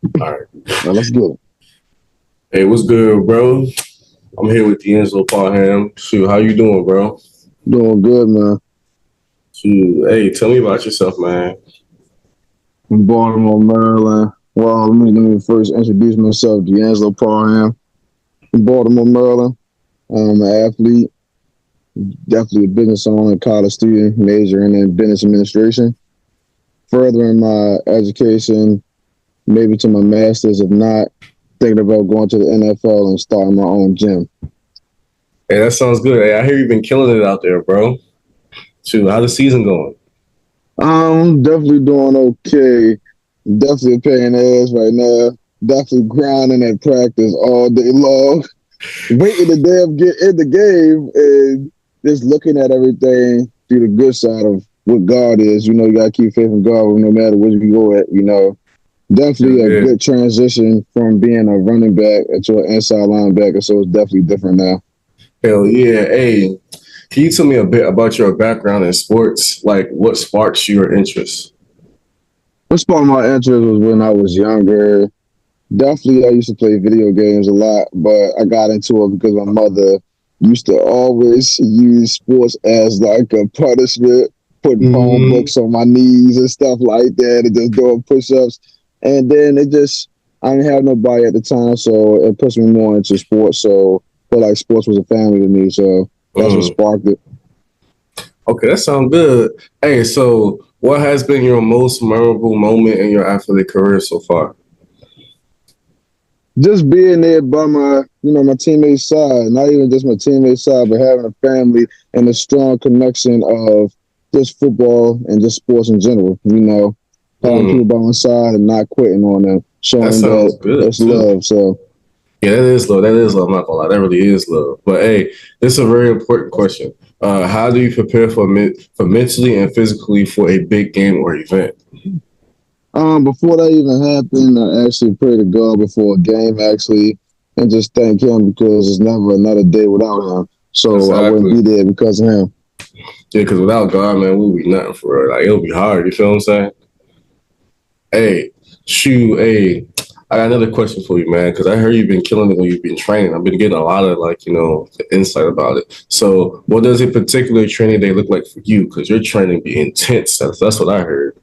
All right. Now let's get it. Hey, what's good, bro? I'm here with D'Angelo Parham. Shoot, how you doing, bro? Doing good, man. Shoot, hey, tell me about yourself, man. From Baltimore, Maryland. Well, let me first introduce myself, D'Angelo Parham. From Baltimore, Maryland. I'm an athlete, definitely a business owner, college student, majoring in business administration. Furthering my education, maybe to my master's, if not, thinking about going to the NFL and starting my own gym. Hey, that sounds good. Hey, I hear you've been killing it out there, bro. Shoot, how's the season going? I'm definitely doing okay. Definitely a pain in the ass right now. Definitely grinding at practice all day long. Waiting to damn get in the game and just looking at everything through the good side of what God is. You gotta keep faith in God no matter where you go at. Yeah, Definitely a yeah. good transition from being a running back to an inside linebacker, so it's definitely different now. Hell yeah. Hey, can you tell me a bit about your background in sports? Like, what sparks your interest? What sparked my interest was when I was younger. Definitely, I used to play video games a lot, but I got into it because my mother used to always use sports as like a punishment, putting phone Mm-hmm. books on my knees and stuff like that, and just doing push-ups. And then I didn't have nobody at the time, so it pushed me more into sports. So I feel like sports was a family to me, so that's what Mm. sparked it. Okay, that sounds good. Hey, so what has been your most memorable moment in your athletic career so far? Just being there by my teammates' side, not even just my teammates' side, but having a family and a strong connection of just football and just sports in general. Having people Mm, by my side and not quitting on them, that showing that sounds good it's too. love. So Yeah, that is love. That is love. I'm not gonna lie. That really is love. But hey, this is a very important question. How do you prepare for mentally and physically for a big game or event? before that even happened, I actually pray to God before a game actually, and just thank Him because it's never another day without Him. So I wouldn't Exactly. be there because of Him. Yeah, because without God, man, we'll be nothing for real. Like it'll be hard. You feel what I'm saying? Hey, shoot, hey, I got another question for you, man, because I heard you've been killing it when you've been training. I've been getting a lot of insight about it. So, what does a particular training day look like for you? Because your training be intense. That's what I heard.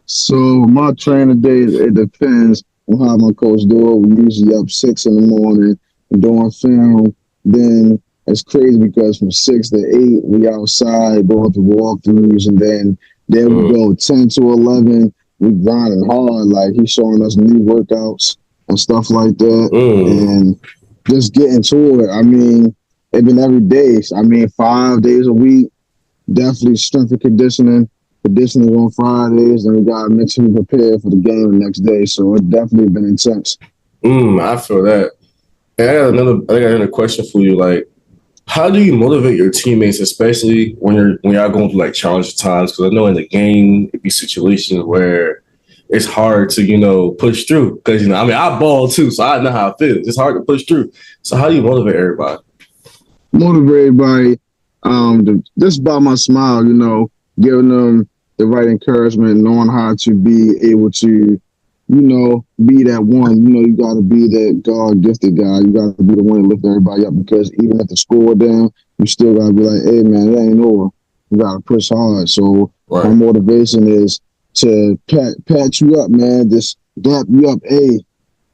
So my training days, it depends on how my coach do it. We usually up 6 in the morning doing film. Then it's crazy because from 6 to 8 we outside going through walkthroughs, and then we Mm, go 10 to 11. We grinding hard. Like he's showing us new workouts and stuff like that, mm. and just getting to it. I mean, it been every day. I mean, 5 days a week. Definitely strength and conditioning on Fridays, and we got mentally prepared for the game the next day. So it's definitely been intense. I feel that. And I got another question for you. Like, how do you motivate your teammates, especially when y'all going through like challenging times? Because I know in the game it be situations where it's hard to push through. Because I mean I ball too, so I know how it feels. It's hard to push through. So how do you motivate everybody? Motivated by just by my smile, giving them the right encouragement, knowing how to be able to, be that one. You got to be that God gifted guy. You got to be the one to lift everybody up because even if the score down, you still got to be like, hey man, it ain't over. You got to push hard. So my Right. motivation is to pat you up, man. Just dap you up. Hey,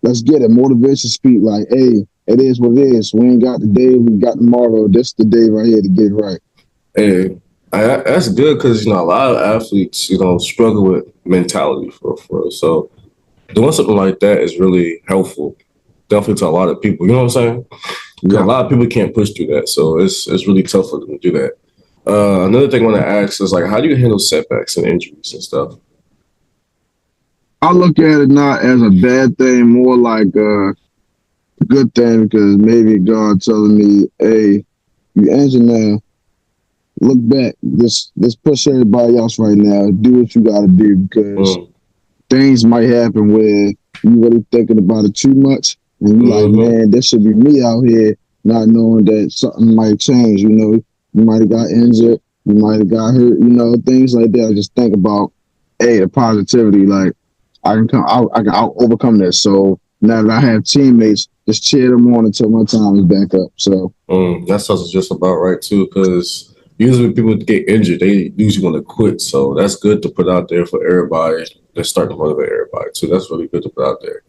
let's get it. Motivation speak like, hey, it is what it is. We ain't got the day, we got tomorrow. This the day right here to get it right. And that's good because a lot of athletes struggle with mentality for real. So doing something like that is really helpful. Definitely to a lot of people. You know what I'm saying? Because a Yeah. lot of people can't push through that. So it's really tough for them to do that. Another thing I want to ask is like, how do you handle setbacks and injuries and stuff? I look at it not as a bad thing, more like a good thing because maybe God telling me, hey, you injured now. Look back. Just push everybody else right now. Do what you gotta do because Mm, things might happen where you really thinking about it too much and you like, hmm man, this should be me out here not knowing that something might change. You might have got injured, you might have got hurt, things like that. I just think about the positivity, like I can overcome this. So now that I have teammates, just cheer them on until my time is back up. So That sounds just about right too, because usually when people get injured, they usually want to quit. So that's good to put out there for everybody. They start to motivate everybody too. That's really good to put out there.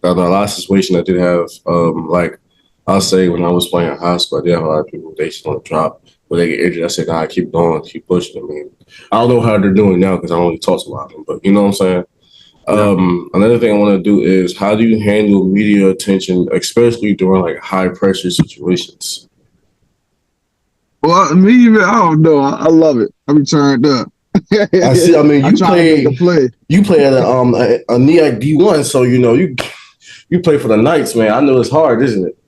Now, the last situation I did have, like I'll say when I was playing in high school, I did have a lot of people they just want to drop when they get injured. I said, nah, keep going, keep pushing. I mean, I don't know how they're doing now because I only talk to a lot of them, but you know what I'm saying. yeah. Another thing I want to do is how do you handle media attention, especially during like high pressure situations? Well, me, I don't know. I love it. I be turned up. I see. I mean, I try to make a play. you play at a NEAC D1, so you know you play for the Knights, man. I know it's hard, isn't it?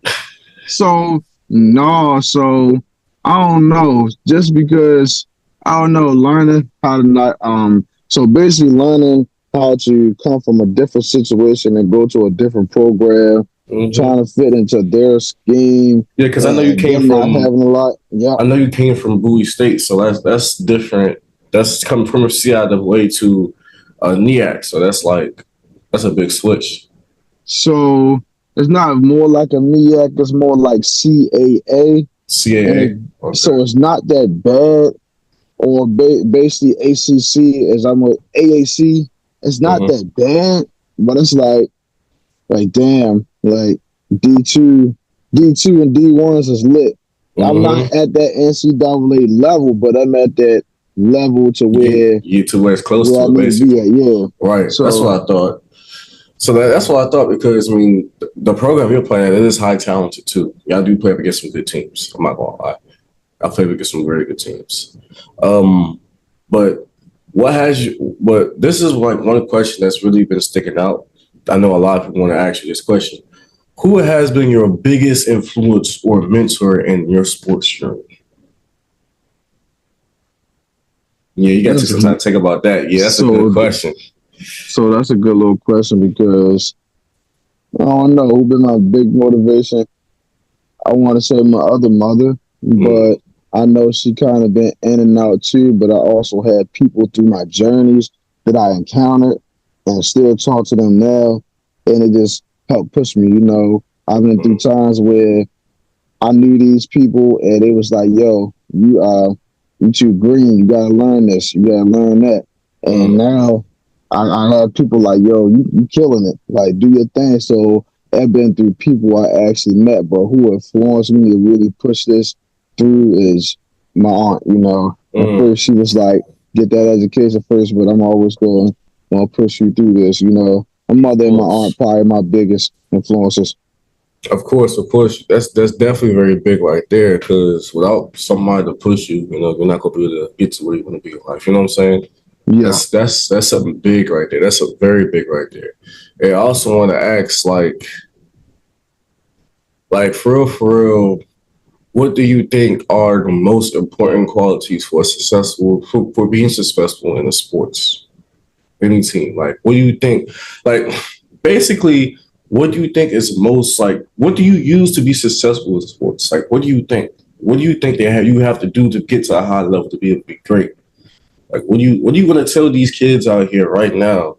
So no, so I don't know. Just because I don't know, learning how to not so basically learning how to come from a different situation and go to a different program, Hmm. trying to fit into their scheme Yeah, because and them not having a lot. Yeah. I know you came from Bowie State, so that's different. That's coming from a CIAA to NEAC, so that's a big switch. So it's not more like a MEAC, it's more like CAA. And CAA, okay. so it's not that bad. Or basically ACC as I'm with AAC. It's not Hmm. that bad, but it's like damn, like D two and D1s is lit. I'm not Hmm. at that NCAA level, but I'm at that level to You to where it's close where I to it, need to be basically. at. Yeah. Right. That's So what I thought. So that's what I thought because I mean the program you're playing it is high talented too. Y'all do play up against some good teams. I'm not gonna lie. I played against some very good teams. Um, but what has you? But this is like one question that's really been sticking out. I know a lot of people want to ask you this question. Who has been your biggest influence or mentor in your sports journey? Yeah, you got to take that's some time to think about that. Yeah, that's a good so question. so that's a good little question because I don't know who been my big motivation. I want to say my other mother, Mm, but I know she kind of been in and out too. But I also had people through my journeys that I encountered and still talk to them now, and it just helped push me. I've been through mm, times where I knew these people, and it was like, "Yo, you too green. You gotta learn this. You gotta learn that." And mm. now I have people like, "Yo, you killing it. Like, do your thing." So I've been through people I actually met, but who influenced me to really push this through is my aunt. At Mm. first she was like, "Get that education first," but I'm always going to push you through this. My Of mother and my aunt course. probably my biggest influences. Of course, of course. That's definitely very big right there. Because without somebody to push you, you know, you're not gonna be able to get to where you want to be in life. You know what I'm saying? Yeah. That's something big right there. That's a very big right there. And I also want to ask, like for real, what do you think are the most important qualities for being successful in the sports? Any team. Like, what do you think? Like, basically, what do you think is most like? What do you use to be successful in sports? Like, what do you think? What do you think you have to do to get to a high level to be able to be great? Like, what are you going to tell these kids out here right now?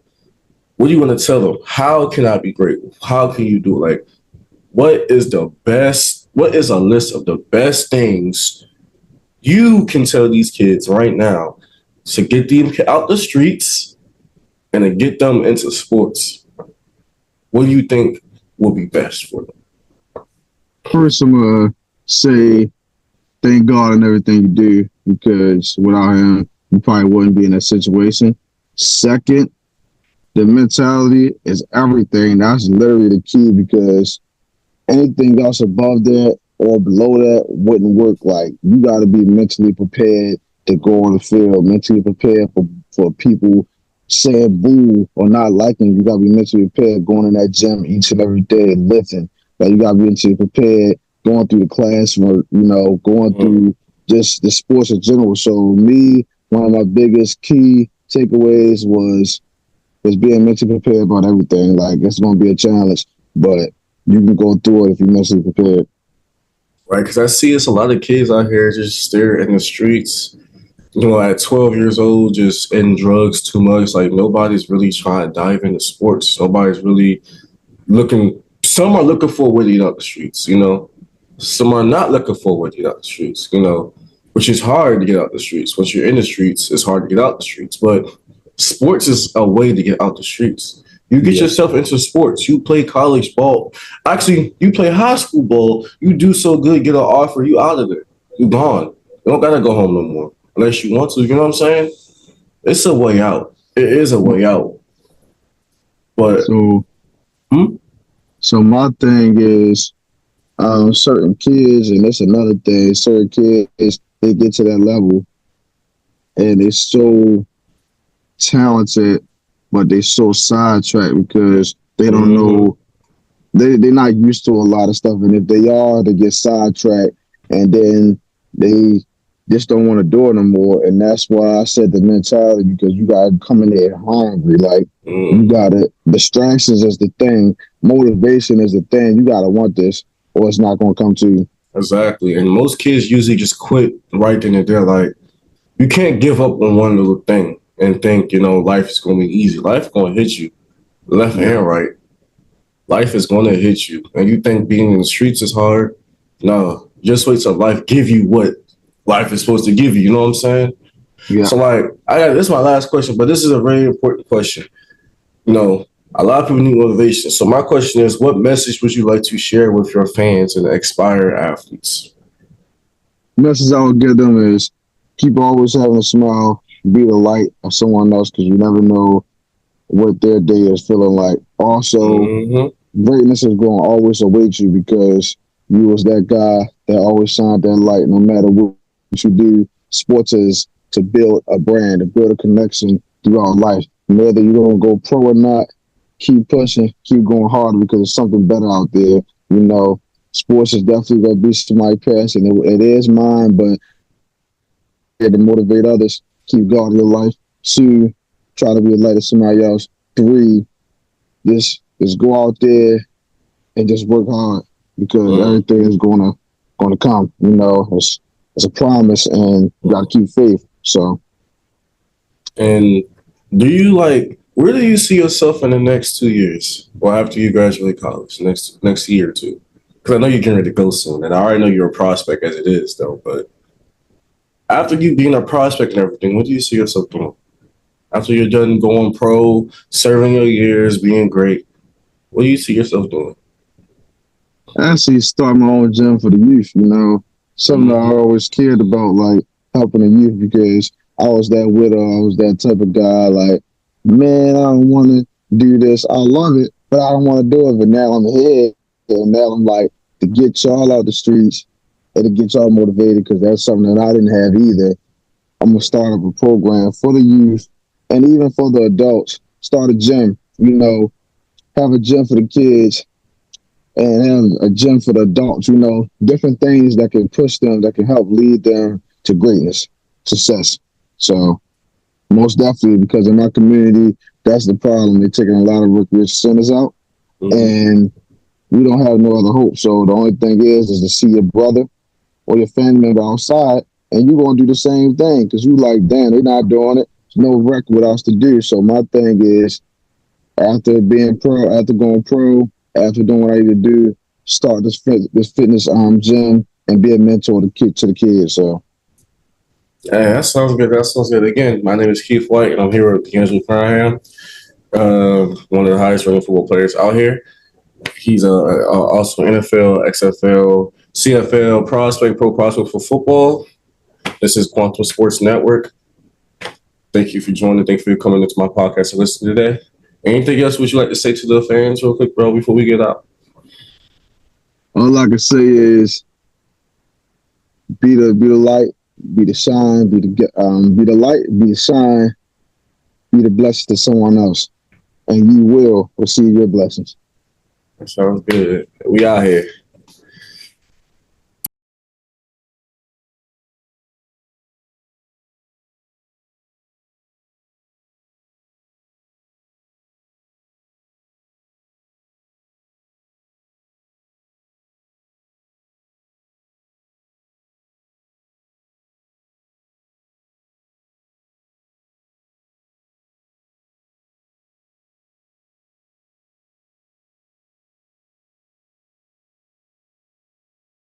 What do you want to tell them? How can I be great? How can you do it? Like, what is the best? What is a list of the best things you can tell these kids right now to get them out the streets and to get them into sports? What do you think will be best for them? First, I'm gonna say thank God and everything you do because without him, you probably wouldn't be in that situation. Second, the mentality is everything. That's literally the key because anything else above that or below that wouldn't work. Like you got to be mentally prepared to go on the field, mentally prepared for people saying boo or not liking you. You got to be mentally prepared going in that gym each and every day and lifting. Like you got to be mentally prepared going through the classroom, going Mm, through just the sports in general. So me, one of my biggest key takeaways was being mentally prepared about everything. Like it's going to be a challenge, but you can go through it if you're mentally prepared. right, because I see it's a lot of kids out here just there in the streets. At 12 years old, just in drugs too much. Like nobody's really trying to dive into sports. Nobody's really looking. Some are looking for a way to get out the streets. Some are not looking for a way to get out the streets. Which is hard to get out the streets. Once you're in the streets, it's hard to get out the streets. But sports is a way to get out the streets. You get Yeah. yourself into sports. You play college ball. Actually, you play high school ball. You do so good, get an offer, you out of it. You gone. You don't gotta go home no more unless you want to. You know what I'm saying? It's a way out. It is a way out. But So, hmm? so my thing is, certain kids, and that's another thing. Certain kids, they get to that level, and they're so talented, but they're so sidetracked because they don't Mm-hmm. know they're not used to a lot of stuff, and if they are, they get sidetracked, and then they just don't want to do it no more. And that's why I said the mentality, because you gotta come in there hungry, like you Mm-hmm. gotta distractions is the thing, motivation is the thing. You gotta want this, or it's not gonna come to you. Exactly. And most kids usually just quit right then and there. Like you can't give up on one little thing and think, life is gonna be easy. Life gonna hit you left Yeah, and right. Life is gonna hit you. And you think being in the streets is hard? No. Just wait till life give you what life is supposed to give you. You know what I'm saying? yeah. So like this is my last question, but this is a very important question. You know, a lot of people need motivation. So my question is, what message would you like to share with your fans and aspired athletes? Message I would give them is keep always having a smile, be the light of someone else, because you never know what their day is feeling like. Also, Mm-hmm. greatness is going to always await you because you was that guy that always shined that light no matter what you do. Sports is to build a brand, to build a connection throughout life. Whether you're going to go pro or not, keep pushing, keep going harder because there's something better out there. You know, sports is definitely going to be somebody's passion. It is mine, but to motivate others, keep going your life. Two, try to be a light of somebody else. Three, just go out there and just work hard because Mm. everything is gonna come. It's a promise, and you got to keep faith. So And do you where do you see yourself in the next 2 years? Or after you graduate college, next year or two? Because I know you're getting ready to go soon, and I already know you're a prospect as it is, though. But after you being a prospect and everything, what do you see yourself doing? After you're done going pro, serving your years, being great, what do you see yourself doing? I actually start my own gym for the youth. Something that I Mm-hmm. always cared about, like helping the youth because I was that widow. I was that type of guy. Like, man, I don't want to do this. I love it, but I don't want to do it. But now I'm here, and now I'm like to get y'all out the streets and to get y'all motivated because that's something that I didn't have either. I'm gonna start up a program for the youth and even for the adults. Start a gym. Have a gym for the kids and have a gym for the adults. Different things that can push them, that can help lead them to greatness, success. So most definitely, because in my community, that's the problem. They're taking a lot of recreation centers out, Mm-hmm. and we don't have no other hope. So the only thing is to see your brother or your family member outside, and you're gonna do the same thing because you like, damn, they're not doing it. There's no rec what else to do. So my thing is, after being pro, after going pro, after doing what I need to do, start this fitness gym and be a mentor to the kids. So Hey, that sounds good. That sounds good. Again, my name is Keith White, and I'm here with D'Angelo Parham, one of the highest rated football players out here. He's also NFL, XFL, CFL prospect, pro prospect for football. This is Quantum Sports Network. Thank you for joining. Thank you for coming into my podcast and listening today. Anything else would you like to say to the fans, real quick, bro, before we get out? all I can say is be the light, be the shine, be the light, be the shine, be the blessing to someone else, and you will receive your blessings. That sounds good. We out here.